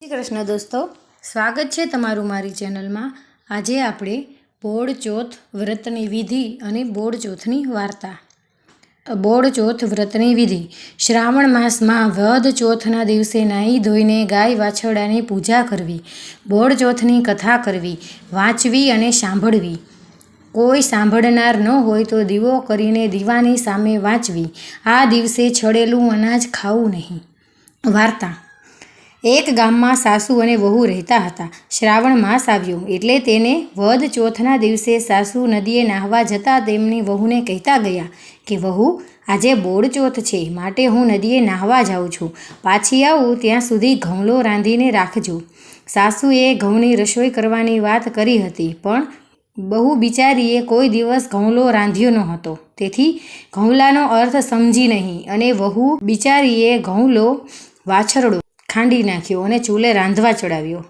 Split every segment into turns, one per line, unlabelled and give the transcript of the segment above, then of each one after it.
શ્રી કૃષ્ણ દોસ્તો, સ્વાગત છે તમારું મારી ચેનલમાં। આજે આપણે બોડ ચોથ વ્રતની વિધિ અને બોડ ચોથની વાર્તા। બોડ ચોથ વ્રતની વિધિ। શ્રાવણ માસમાં વદ ચોથના દિવસે નાહી ધોઈને ગાય વાછરડાની પૂજા કરવી, બોડ ચોથની કથા કરવી, વાંચવી અને સાંભળવી। કોઈ સાંભળનાર ન હોય તો દીવો કરીને દીવાની સામે વાંચવી। આ દિવસે છળેલું અનાજ ખાવું નહીં। વાર્તા। એક ગામમાં સાસુ અને વહુ રહેતા હતા। શ્રાવણ માસ આવ્યો એટલે તેને વદ ચોથના દિવસે સાસુ નદીએ નાહવા જતાં તેમની વહુને કહેતા ગયા કે વહુ, આજે બોડ ચોથ છે, માટે હું નદીએ નાહવા જાઉં છું, પાછી આવું ત્યાં સુધી ઘઉંલો રાંધીને રાખજો। સાસુએ ઘઉંની રસોઈ કરવાની વાત કરી હતી, પણ બહુ બિચારીએ કોઈ દિવસ ઘઉંલો રાંધ્યો ન હતો, તેથી ઘઉંલાનો અર્થ સમજી નહીં અને વહુ બિચારીએ ઘઉંલો વાછરડો ખાંડી નાખ્યો અને ચૂલે રાંધવા ચડાવ્યો।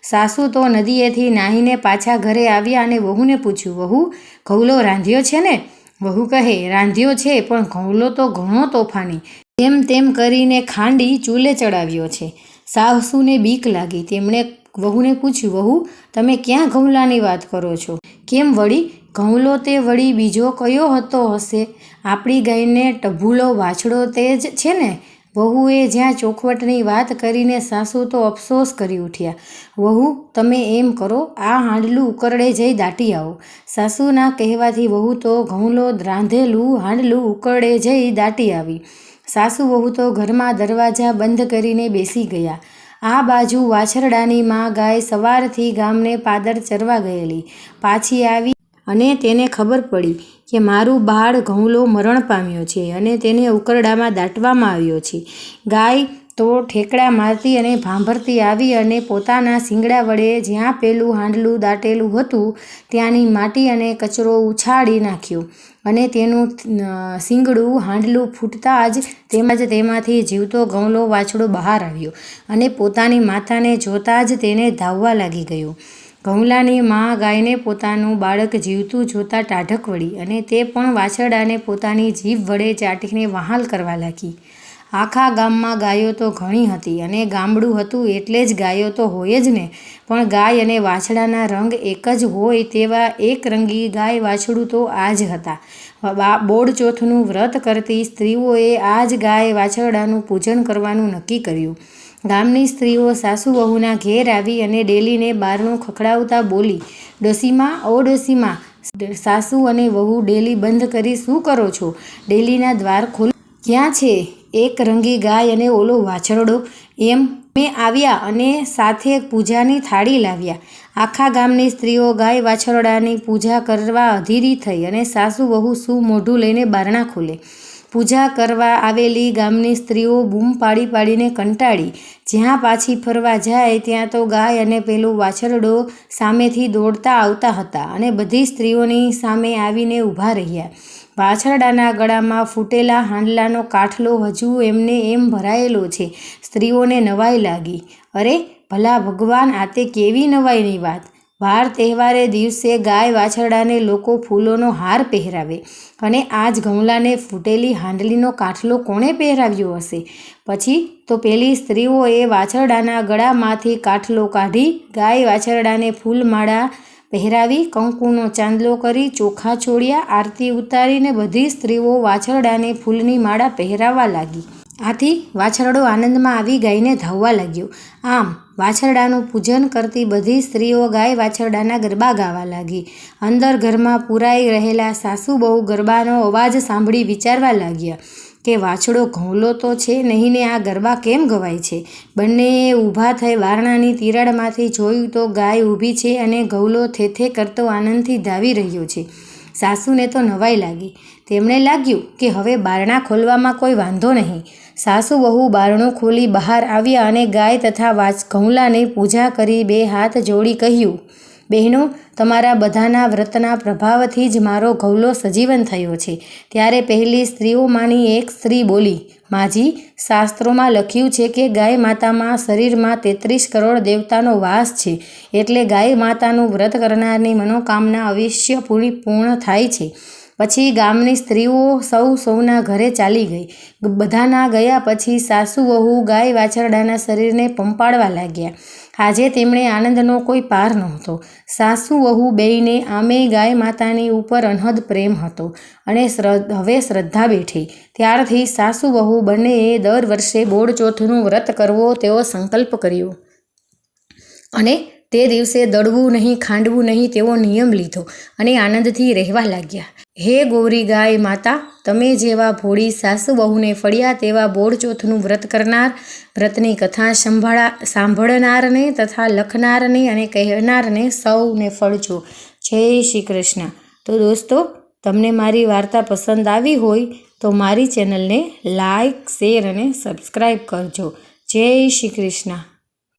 સાસુ તો નદીએથી નાહીને પાછા ઘરે આવ્યા અને વહુને પૂછ્યું, વહુ, ઘઉંલો રાંધ્યો છે ને? વહુ કહે, રાંધ્યો છે, પણ ઘઉંલો તો ઘણો તોફાની, તેમ તેમ કરીને ખાંડી ચૂલે ચડાવ્યો છે। સાસુને બીક લાગી, તેમણે વહુને પૂછ્યું, વહુ, તમે ક્યાં ઘઉંલાની વાત કરો છો? કેમ વળી? ઘઉંલો તે વળી બીજો કયો હતો હશે? આપણી ગાયને ટભુલો વાછડો તે જ છે ને? વહુએ જ્યાં ચોખવટની વાત કરીને સાસુ તો અફસોસ કરી ઉઠ્યા। વહુ, તમે એમ કરો, આ હાંડલું ઉકરડે જઈ દાટી આવો। સાસુના કહેવાથી વહુ તો ઘઉંલો રાંધેલું હાંડલું ઉકરડે જઈ દાટી આવી। સાસુ વહુ તો ઘરમાં દરવાજા બંધ કરીને બેસી ગયા। આ બાજુ વાછરડાની માં ગાય સવારથી ગામને પાદર ચરવા ગયેલી પાછી આવી અને તેને ખબર પડી કે મારું બાળ ઘઉંલો મરણ પામ્યો છે અને તેને ઉકરડામાં દાટવામાં આવ્યો છે। ગાય તો ઠેકડા મારતી અને ભાંભરતી આવી અને પોતાના શિંગડા વડે જ્યાં પેલું હાંડલું દાટેલું હતું ત્યાંની માટી અને કચરો ઉછાળી નાખ્યો અને તેનું શિંગડું હાંડલું ફૂટતા જ તેમાંથી જીવતો ઘઉંલો વાછડો બહાર આવ્યો અને પોતાની માતાને જોતાં જ તેને ધાવવા લાગી ગયો। ઘઉંલાની માં ગાયને પોતાનું બાળક જીવતું જોતાં ટાઢક વળી અને તે પણ વાછરડાને પોતાની જીભ વડે ચાટીને વહાલ કરવા લાગી। આખા ગામમાં ગાયો તો ઘણી હતી અને ગામડું હતું એટલે જ ગાયો તો હોય જ ને, પણ ગાય અને વાછડાના રંગ એક જ હોય તેવા એક રંગી ગાય વાછડું તો આ જ હતા। બોડ ચોથનું વ્રત કરતી સ્ત્રીઓએ આ જ ગાય વાછરડાનું પૂજન કરવાનું નક્કી કર્યું। ગામની સ્ત્રીઓ સાસુ વહુના ઘેર આવી અને ડેલીને બારણું ખખડાવતા બોલી, ડોસીમા, ઓ ડોસીમા! સાસુ અને વહુ ડેલી બંધ કરી શું કરો છો? ડેલીના દ્વાર ખોલો। ક્યાં છે એક રંગી ગાય અને ઓલો વાછરડો? એમ અમે આવ્યા અને સાથે પૂજાની થાળી લાવ્યા। આખા ગામની સ્ત્રીઓ ગાય વાછરડાની પૂજા કરવા અધીરી થઈ અને સાસુ વહુ શું મોઢું લઈને બારણા ખોલે। પૂજા કરવા આવેલી ગામની સ્ત્રીઓ બૂમ પાડી પાડીને કંટાળી, જ્યાં પાછી ફરવા જાય ત્યાં તો ગાય અને પેલું વાછરડો સામેથી દોડતા આવતા હતા અને બધી સ્ત્રીઓની સામે આવીને ઊભા રહ્યા। વાછરડાના ગળામાં ફૂટેલા હાંડલાનો કાઠલો હજુ એમને એમ ભરાયેલો છે। સ્ત્રીઓને નવાઈ લાગી, અરે ભલા ભગવાન, આ તે કેવી નવાઈની વાત! વાર તહેવારે દિવસે ગાય વાછરડાને લોકો ફૂલોનો હાર પહેરાવે અને આજ ઘઉંલાને ફૂટેલી હાંડલીનો કાઠલો કોણે પહેરાવ્યો હશે? પછી તો પેલી સ્ત્રીઓએ વાછરડાના ગળામાંથી કાઠલો કાઢી ગાય વાછરડાને ફૂલમાળા પહેરાવી, કંકુનો ચાંદલો કરી, ચોખા છોડ્યા, આરતી ઉતારીને બધી સ્ત્રીઓ વાછરડાને ફૂલની માળા પહેરાવવા લાગી। આથી વાછરડો આનંદમાં આવી ગાયને ધાવવા લાગ્યો। આમ વાછરડાનું પૂજન કરતી બધી સ્ત્રીઓ ગાય વાછરડાના ગરબા ગાવા લાગી। અંદર ઘરમાં પુરાઈ રહેલા સાસુ બહુ ગરબાનો અવાજ સાંભળી વિચારવા લાગ્યા કે વાછડો ઘઉંલો તો છે નહીં ને આ ગરબા કેમ ગવાય છે? બંનેએ ઊભા થઈ વારણાની તિરાડમાંથી જોયું તો ગાય ઊભી છે અને ઘઉંલો થેથે કરતો આનંદથી ધાવી રહ્યો છે। સાસુને તો નવાઈ લાગી। તેમણે લાગ્યું કે હવે બારણા ખોલવામાં કોઈ વાંધો નહીં। સાસુ વહુ બારણું ખોલી બહાર આવ્યા અને ગાય તથા ઘઉંલાની પૂજા કરી બે હાથ જોડી કહ્યું, બહેનો, તમારા બધાના વ્રતના પ્રભાવથી જ મારો ઘઉંલો સજીવન થયો છે। ત્યારે પહેલી સ્ત્રીઓમાંની એક સ્ત્રી બોલી, માજી, શાસ્ત્રોમાં લખ્યું છે કે ગાય માતામાં શરીરમાં 33 કરોડ દેવતાનો વાસ છે, એટલે ગાય માતાનું વ્રત કરનારની મનોકામના અવશ્ય પૂર્ણ થાય છે। પછી ગામની સ્ત્રીઓ સૌના ઘરે ચાલી ગઈ. બધાના ગયા પછી સાસુ વહુ ગાય વાછરડાના શરીરને પંપાળવા લાગ્યા. આજે તેમણે આનંદનો કોઈ પાર નહોતો. સાસુ વહુ બેયને આમેય ગાય માતાની ઉપર અનહદ પ્રેમ હતો અને હવે શ્રદ્ધા બેઠી. ત્યારથી સાસુ વહુ બંનેએ દર વર્ષે બોડ ચોથનું વ્રત કરવો તેવો સંકલ્પ કર્યો અને તે દિવસે દળવું નહીં, ખાંડવું નહીં તેવો નિયમ લીધો અને આનંદથી રહેવા લાગ્યા. હે ગૌરી ગાય માતા, તમે જેવા ભોળી સાસુ વહુને ફળ્યા તેવા બોડ ચોથનું વ્રત કરનાર, વ્રતની કથા સાંભળનારને તથા લખનારને અને કહેનારને સૌને ફળજો. જય શ્રી કૃષ્ણ. તો દોસ્તો, તમને મારી વાર્તા પસંદ આવી હોય તો મારી ચેનલને લાઈક, શેર અને સબસ્ક્રાઈબ કરજો. જય શ્રી કૃષ્ણ.